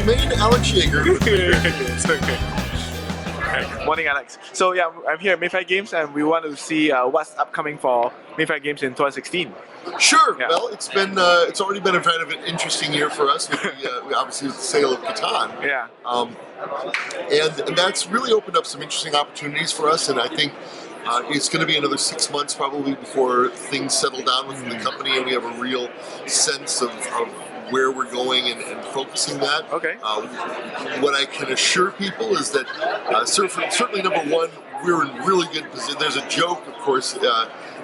remain Alex Yeager. It's okay. Right. Morning, Alex. So yeah, I'm here at Mayfair Games, and we want to see what's upcoming for Mayfair Games in 2016. Sure. Yeah. Well, it's already been a kind of an interesting year for us. We obviously with the sale of Catan. Yeah. And that's really opened up some interesting opportunities for us, and I think it's going to be another 6 months probably before things settle down within the company and we have a real sense of where we're going and focusing that. Okay. What I can assure people is that certainly number one, we're in really good position. There's a joke, of course,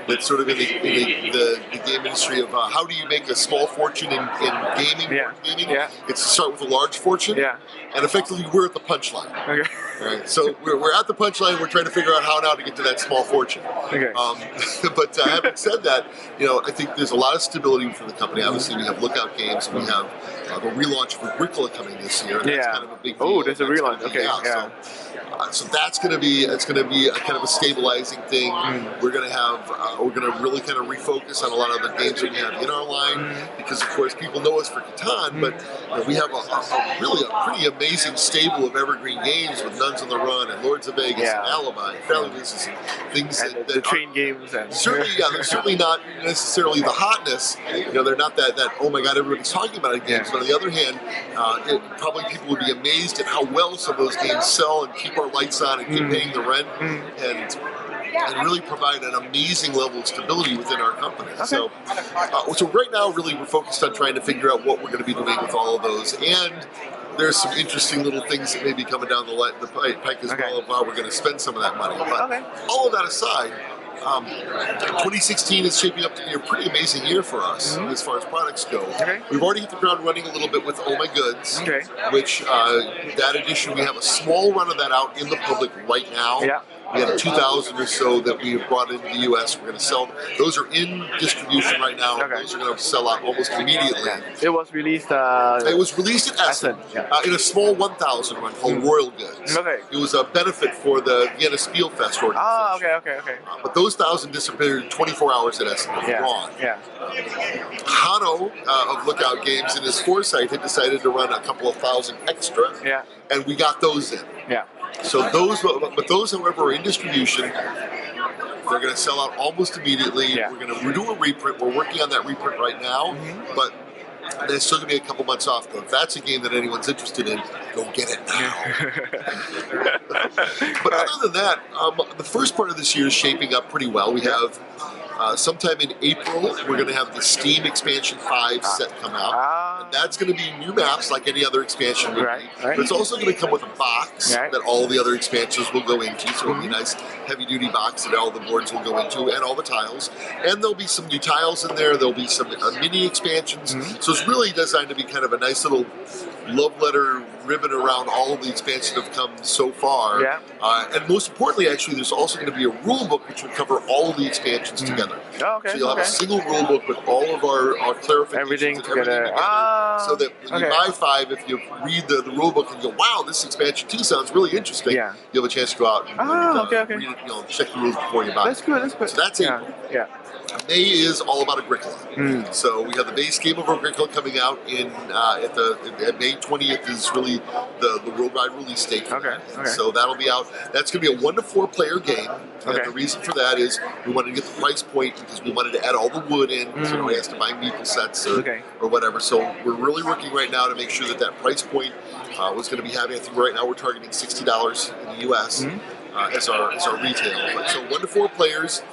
that's sort of in the game industry of how do you make a small fortune in gaming? Yeah. Yeah. It's to start with a large fortune. Yeah. And effectively, we're at the punchline. Okay. Right. So we're at the punchline. We're trying to figure out how now to get to that small fortune. Okay. But having said that, I think there's a lot of stability for the company. Obviously, we have Lookout Games, and we have the relaunch of Agricola coming this year. And that's kind of a big deal. Oh, there's a relaunch. Okay. Yeah. So that's going to be a kind of a stabilizing thing. We're going to really kind of refocus on a lot of the games that we have in our line because, of course, people know us for Catan, but we have a really pretty amazing stable of evergreen games with Nuns on the Run and Lords of Vegas and Alibi and Family Business and things that the train games and certainly, they're certainly not necessarily the hotness. They're not that oh my God, everybody's talking about it games. But on the other hand, probably people would be amazed at how well some of those games sell and keep our lights on and keep paying the rent and really provide an amazing level of stability within our company. Okay. So right now, really, we're focused on trying to figure out what we're going to be doing with all of those. And there's some interesting little things that may be coming down the pike as well of how we're going to spend some of that money. But all of that aside, 2016 is shaping up to be a pretty amazing year for us as far as products go. Okay. We've already hit the ground running a little bit with Oh My Goods, which that edition, we have a small run of that out in the public right now. Yeah. We have 2,000 or so that we have brought into the U.S. We're going to sell. Those are in distribution right now. Okay. Those are going to sell out almost immediately. Yeah. It was released. It was released at Essen in a small 1,000 run called Royal Goods. Okay. It was a benefit for the Vienna Spielfest organization. Oh, okay. But those 1,000 disappeared in 24 hours at Essen. They're gone. Yeah. Hanno of Lookout Games, in his foresight, had decided to run a couple of thousand extra. Yeah. And we got those in. Yeah. So those, however, are in distribution. They're going to sell out almost immediately. Yeah. We're going to do a reprint. We're working on that reprint right now, but there's still going to be a couple months off. Though, if that's a game that anyone's interested in, go get it now. But other than that, the first part of this year is shaping up pretty well. We have sometime in April, we're going to have the Steam Expansion 5 set come out. And that's going to be new maps like any other expansion would be. But it's also going to come with a box that all the other expansions will go into. So it'll be a nice heavy-duty box that all the boards will go into and all the tiles. And there'll be some new tiles in there. There'll be some mini expansions. So it's really designed to be kind of a nice little love letter ribbon around all of the expansions that have come so far. Yeah. And most importantly, actually, there's also going to be a rule book which will cover all of the expansions together. Oh, okay. So you'll have a single rule book with all of our clarifications. Everything together. So that when you buy 5, if you read the rule book and go, wow, this expansion 2 sounds really interesting, you'll have a chance to go out and read it, check the rules before you buy it. That's good. So that's April. Yeah. May is all about Agricola. So we have the base game of Agricola coming out at May 20th is really the worldwide release date. Okay. So that'll be out. That's going to be a 1 to 4 player game. And the reason for that is we wanted to get the price point because we wanted to add all the wood in, so nobody has to buy meeple sets or whatever. So we're really working right now to make sure that price point was going to be having. I think right now we're targeting $60 in the U.S. As our retail. So 1 to 4 players.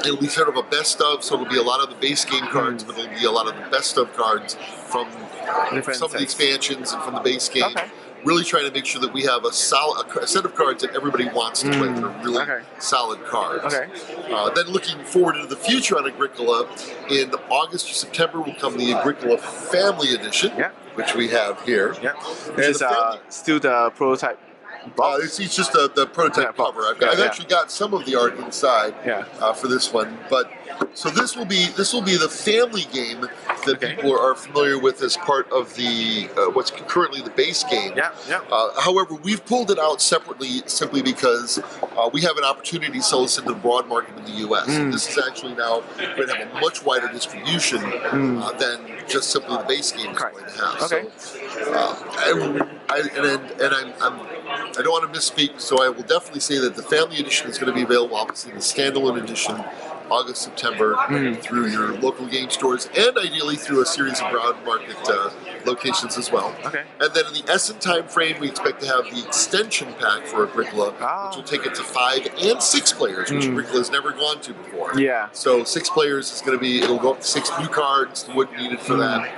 It'll be sort of a best of, so it'll be a lot of the base game cards, but it'll be a lot of the best of cards from some of the expansions and from the base game. Okay. Really trying to make sure that we have a set of cards that everybody wants to play that are really solid cards. Okay. Then looking forward into the future on Agricola, in August or September will come the Agricola Family Edition, which we have here. Yeah. There's still the prototype. It's just the prototype cover. I've actually got some of the art inside for this one, but so this will be the family game that people are familiar with as part of the what's currently the base game. However, we've pulled it out separately simply because we have an opportunity to sell this into the broad market in the U.S. This is actually now going to have a much wider distribution than just simply the base game is going to have. So, I don't want to misspeak, so I will definitely say that the family edition is going to be available, obviously, in the standalone edition, August, September, through your local game stores, and ideally through a series of broad market locations as well. And then in the Essen time frame, we expect to have the extension pack for Agricola, which will take it to 5 and 6 players, which Agricola has never gone to before. So 6 players is going to be, it'll go up to 6 new cards, the wood needed for that.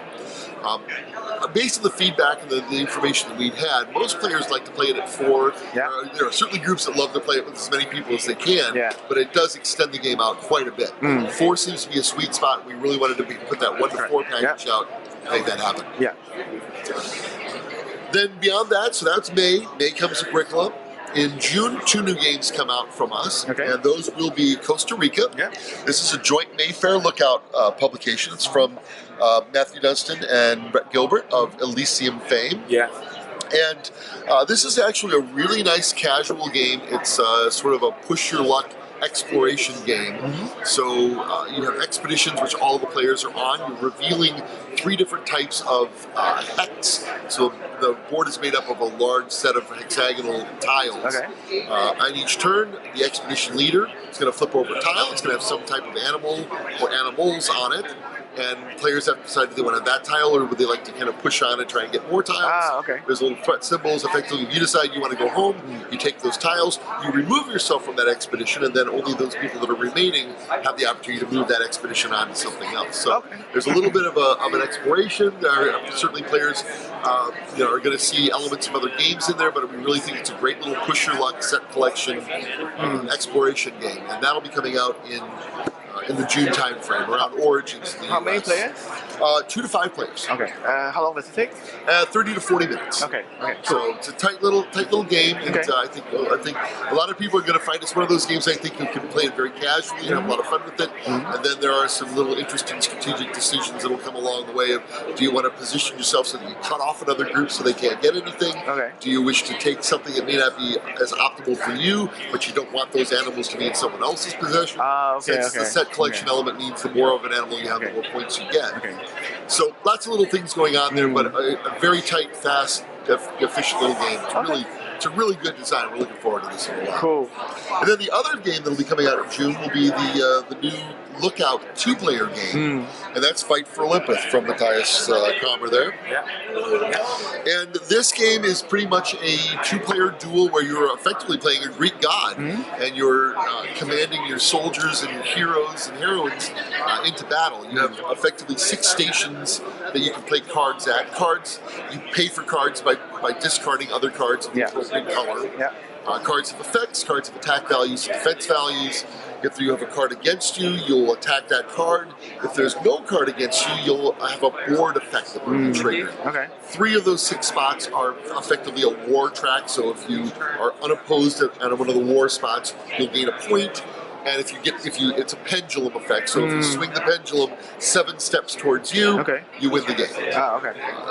Based on the feedback and the information that we've had, most players like to play it at 4. There are certainly groups that love to play it with as many people as they can, but it does extend the game out quite a bit. 4 seems to be a sweet spot. We really wanted to put that 1 to 4 package out and make that happen. Then beyond that, so that's May. May comes Agricola. In June, 2 new games come out from us, and those will be Costa Rica. This is a joint Mayfair Lookout publication. It's from Matthew Dunstan and Brett Gilbert of Elysium fame. And this is actually a really nice casual game. It's sort of a push your luck exploration game. So you have expeditions which all the players are on. You're revealing 3 different types of hex. So the board is made up of a large set of hexagonal tiles. On each turn, the expedition leader is going to flip over a tile. It's going to have some type of animal or animals on it. And players have to decide if they want to have that tile or would they like to kind of push on and try and get more tiles. There's little threat symbols. Effectively, if you decide you want to go home, you take those tiles, you remove yourself from that expedition, and then only those people that are remaining have the opportunity to move that expedition on to something else. So there's a little bit of an exploration. Certainly players are going to see elements of other games in there, but we really think it's a great little push your luck set collection exploration game. And that'll be coming out in the June time frame, around Origins. How many players? 2 to 5 players. How long does it take? 30 to 40 minutes. So it's a tight little game, and I think a lot of people are going to find it's one of those games I think you can play it very casually and have a lot of fun with it. And then there are some little interesting strategic decisions that will come along the way of, do you want to position yourself so that you cut off another group so they can't get anything? Do you wish to take something that may not be as optimal for you, but you don't want those animals to be in someone else's possession? Since the set collection element means the more of an animal you have, the more points you get. So lots of little things going on there, but a very tight, fast, efficient little game. It's a really good design. We're looking forward to this a lot. And then the other game that'll be coming out in June will be the new Lookout 2-player game, and that's Fight for Olympus from Matthias Kammer there. And this game is pretty much a 2-player duel where you're effectively playing a Greek god, and you're commanding your soldiers and your heroes and heroines into battle. You have effectively 6 stations that you can play cards at. You pay for cards by discarding other cards of the appropriate color. Cards have effects, cards have attack values, defense values. If you have a card against you, you'll attack that card. If there's no card against you, you'll have a board effect that will be triggered. 3 of those 6 spots are effectively a war track, so if you are unopposed at one of the war spots, you'll gain a point. And it's a pendulum effect. So if you swing the pendulum 7 steps towards you, you win the game.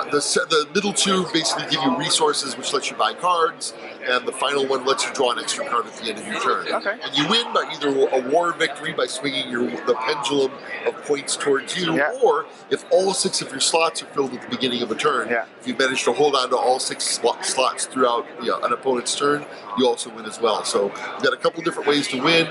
The middle 2 basically give you resources, which lets you buy cards, and the final one lets you draw an extra card at the end of your turn. And you win by either a war victory by swinging the pendulum of points towards you, or if all 6 of your slots are filled at the beginning of a turn, if you manage to hold on to all 6 slots throughout an opponent's turn, you also win as well. So you've got a couple different ways to win.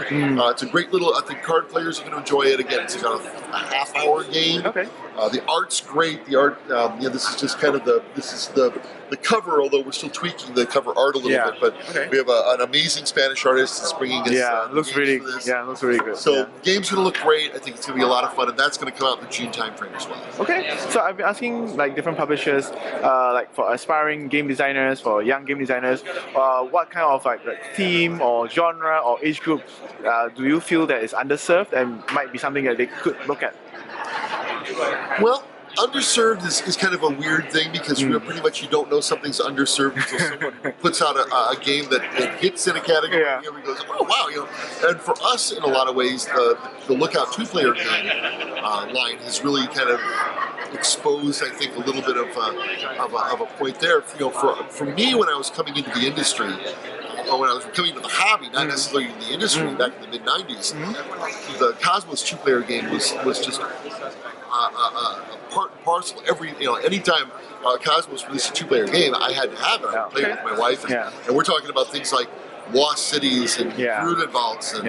It's a great little, I think card players are going to enjoy it. Again, it's about a half-hour game. The art's great. The art, this is just kind of the cover, although we're still tweaking the cover art a little bit. But we have an amazing Spanish artist that's bringing us looks really good. So the game's going to look great. I think it's going to be a lot of fun, and that's going to come out in the June timeframe as well. So I've been asking different publishers, for aspiring game designers, for young game designers, what kind of theme or genre or age group do you feel that is underserved and might be something that they could look at? Well, Underserved is kind of a weird thing because pretty much you don't know something's underserved until someone puts out a game that hits in a category and everybody goes, oh wow, And for us, in a lot of ways, the Lookout 2-player game line has really kind of exposed, I think, a little bit of a point there. For me, when I was coming into the industry, or when I was coming to the hobby, not necessarily in the industry back in the mid '90s, the Cosmos 2-player game was just part and parcel. Anytime Cosmos released a 2-player game, I had to have it. I played it with my wife, and we're talking about things like Lost Cities and Brooded Vaults and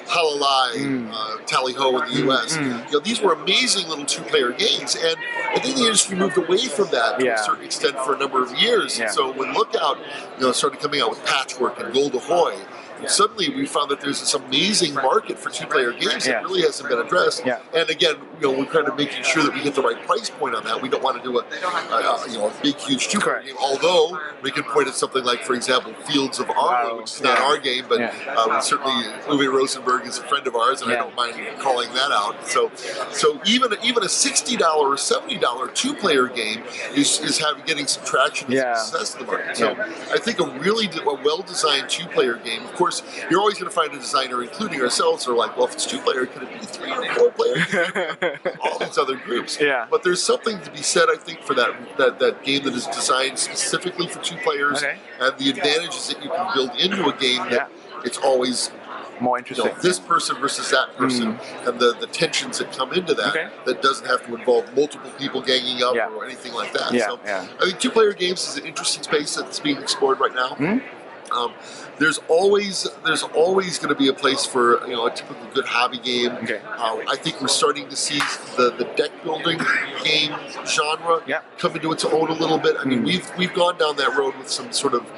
Halalai, Tally Ho in the U.S. These were amazing little 2-player games, and I think the industry moved away from that to a certain extent for a number of years. And so when Lookout, started coming out with Patchwork and Gold Ahoy, suddenly we found that there's this amazing market for 2-player games that really hasn't been addressed. And again, we're kind of making sure that we get the right price point on that. We don't want to do a big, huge 2-player game. Although we can point at something like, for example, Fields of Arma, which is not our game, but certainly Uwe Rosenberg is a friend of ours, and I don't mind calling that out. So even a $60 or $70 2-player game is getting some traction and success in the market. So I think a well-designed 2-player game, of course, you're always going to find a designer, including ourselves, who are like, well, if it's 2-player, could it be 3 or 4 players? All these other groups. But there's something to be said, I think, for that game that is designed specifically for 2 players, and the advantages that you can build into a game that it's always more interesting. This person versus that person, and the tensions that come into that, that doesn't have to involve multiple people ganging up or anything like that. So I think 2-player games is an interesting space that's being explored right now. There's always going to be a place for a typical good hobby game. I think we're starting to see the deck building game genre come into its own a little bit. I mean, we've gone down that road with some sort of,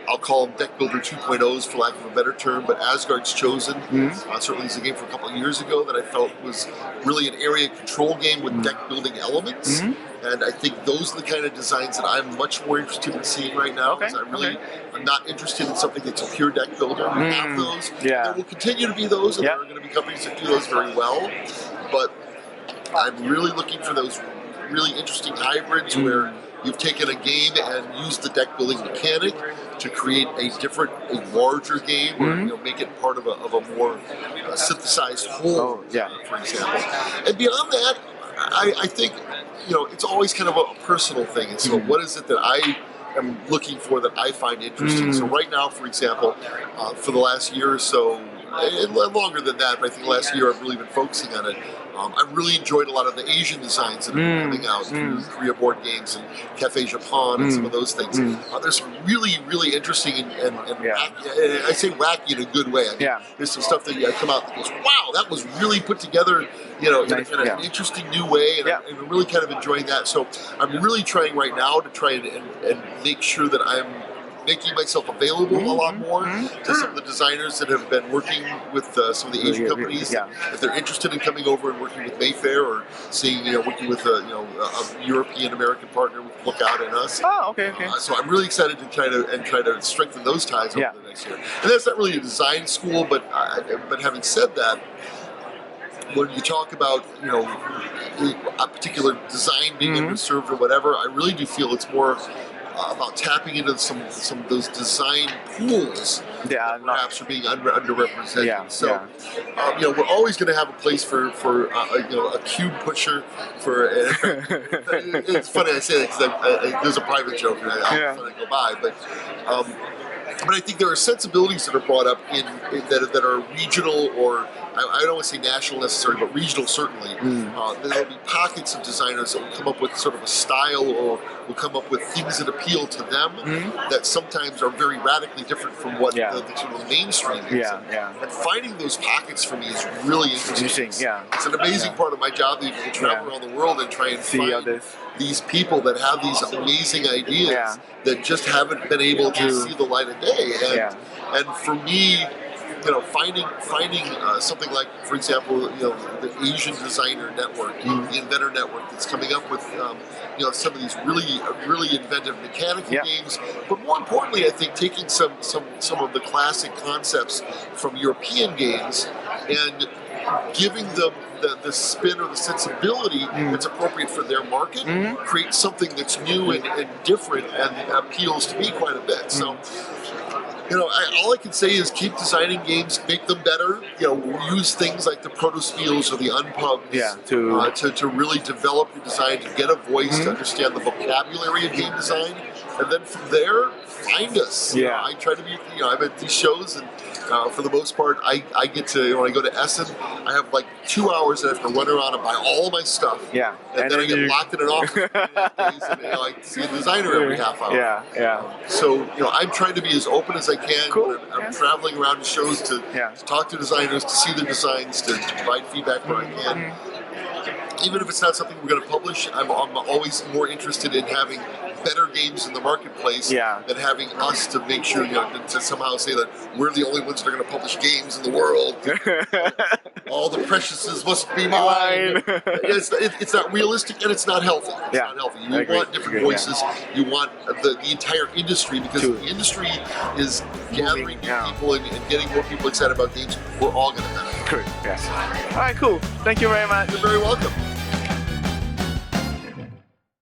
I'll call them deck builder 2.0s for lack of a better term, but Asgard's Chosen certainly is a game from a couple of years ago that I felt was really an area control game with deck building elements. And I think those are the kind of designs that I'm much more interested in seeing right now, because I'm not interested in something that's a pure deck builder. We have those. There will continue to be those, and there are going to be companies that do those very well. But I'm really looking for those really interesting hybrids where you've taken a game and used the deck building mechanic to create a larger game, or make it part of a more synthesized whole, for example. And beyond that, I think it's always kind of a personal thing. And so, what is it that I am looking for that I find interesting? So, right now, for example, for the last year or so, and longer than that, but I think last year I've really been focusing on it. I've really enjoyed a lot of the Asian designs that have been coming out through Korea Board Games and Cafe Japan and some of those things. There's some really, really interesting and wacky, and I say wacky in a good way. I mean, there's some stuff that come out that goes, wow, that was really put together, in an interesting new way, and I'm really kind of enjoying that. So I'm really trying right now to try and make sure that I'm making myself available a lot more to some of the designers that have been working with some of the Asian companies. If they're interested in coming over and working with Mayfair, or seeing, working with a European American partner with Lookout and us. So I'm really excited to try to strengthen those ties over the next year. And that's not really a design school, but having said that, when you talk about a particular design being underserved or whatever, I really do feel it's more about tapping into some of those design pools that perhaps are being underrepresented. So, we're always going to have a place for a cube pusher. It's funny I say that because there's a private joke and I'll let it go by, but I think there are sensibilities that are brought up that are regional, or I don't want to say national necessarily, but regional certainly. There'll be pockets of designers that will come up with sort of a style, or will come up with things that appeal to them that sometimes are very radically different from what the sort of mainstream is. And finding those pockets for me is really interesting. It's an amazing part of my job, being able to travel around the world and try and find these people that have these amazing ideas that just haven't been able to see the light of day. And for me, finding something like, for example, the Asian Designer Network, the Inventor Network, that's coming up with some of these really inventive mechanical games, but more importantly, I think taking some of the classic concepts from European games and giving them the spin or the sensibility that's appropriate for their market, create something that's new and different and appeals to me quite a bit. So, all I can say is keep designing games, make them better. Use things like the protospiels or the unpubs to really develop your design, to get a voice, to understand the vocabulary of game design, and then from there, find us. I try to be, I'm at these shows, and for the most part, I get to, when I go to Essen, I have like 2 hours that I have to run around and buy all of my stuff. And then I get locked in an office for 3.5 days, and I see a designer every half hour. So, I'm trying to be as open as I can. Cool. I'm traveling around to shows to talk to designers, to see their designs, to provide feedback where I can. Even if it's not something we're going to publish, I'm always more interested in having better games in the marketplace than having us to make sure, to somehow say that we're the only ones that are going to publish games in the world. All the preciouses must be mine. It's not realistic, and it's not healthy. It's not healthy. You want different voices. You want the entire industry, because if the industry is gathering new people and getting more people excited about games, we're all going to benefit. Correct. Yes. All right. Cool. Thank you very much. You're very welcome.